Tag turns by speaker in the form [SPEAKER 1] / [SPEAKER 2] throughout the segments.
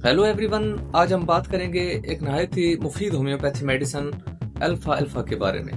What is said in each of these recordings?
[SPEAKER 1] Hello everyone, आज हम बात करेंगे एक नहायत ही मुफीद होम्योपैथी मेडिसिन अल्फा अल्फा के बारे में।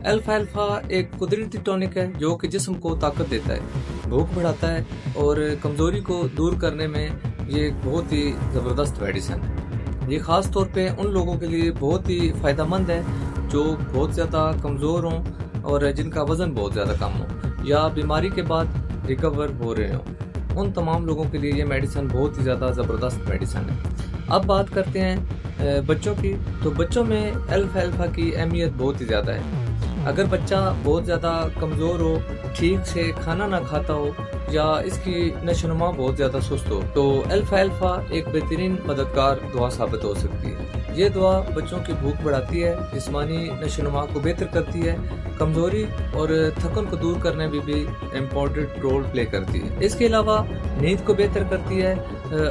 [SPEAKER 1] अल्फा अल्फा एक कुदरती टॉनिक है जो कि जिस्म को ताकत देता है, भूख बढ़ाता है और कमज़ोरी को दूर करने में ये एक बहुत ही ज़बरदस्त मेडिसिन है। ये ख़ास तौर पे उन लोगों के लिए बहुत ही फ़ायदेमंद है जो बहुत ज़्यादा कमज़ोर हों और जिनका वज़न बहुत ज़्यादा कम हो या बीमारी के बाद रिकवर हो रहे हों। उन तमाम लोगों के लिए ये मेडिसिन बहुत ही ज़्यादा ज़बरदस्त मेडिसिन है। अब बात करते हैं बच्चों की, तो बच्चों में अल्फा अल्फा की अहमियत बहुत ही ज़्यादा है। अगर बच्चा बहुत ज़्यादा कमज़ोर हो, ठीक से खाना ना खाता हो या इसकी नशोनुमा बहुत ज़्यादा सुस्त हो, तो अल्फा अल्फा एक बेहतरीन मददगार दुआ साबित हो सकती है। ये दुआ बच्चों की भूख बढ़ाती है, जिस्मानी नशोनुमा को बेहतर करती है, कमज़ोरी और थकन को दूर करने में भी इम्पोर्टेंट रोल प्ले करती है। इसके अलावा नींद को बेहतर करती है।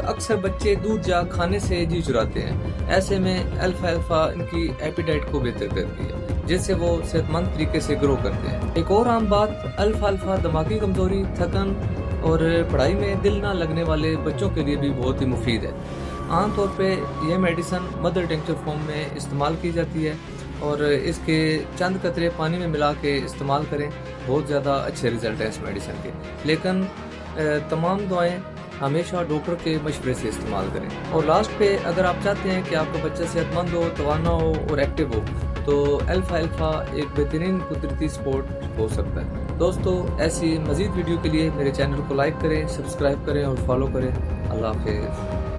[SPEAKER 1] अक्सर बच्चे दूध या खाने से जी चुराते हैं, ऐसे में अल्फा अल्फा इनकी एपिटाइट को बेहतर करती है, जिससे वो सेहतमंद तरीके से ग्रो करते हैं। एक और आम बात, अल्फा अल्फा दिमागी कमज़ोरी, थकन और पढ़ाई में दिल ना लगने वाले बच्चों के लिए भी बहुत ही मुफीद है। आमतौर पे यह मेडिसिन मदर टिंक्चर फॉर्म में इस्तेमाल की जाती है और इसके चंद कतरे पानी में मिला के इस्तेमाल करें, बहुत ज़्यादा अच्छे रिजल्ट हैं इस मेडिसिन के। लेकिन तमाम दवाएं हमेशा डॉक्टर के मशवरे से इस्तेमाल करें। और लास्ट पे, अगर आप चाहते हैं कि आपका बच्चा सेहतमंद हो, तवाना हो और एक्टिव हो, तो अल्फा अल्फा एक बेहतरीन कुदरती सपोर्ट हो सकता है। दोस्तों, ऐसी मज़ीद वीडियो के लिए मेरे चैनल को लाइक करें, सब्सक्राइब करें और फॉलो करें। अल्लाह हाफिज़।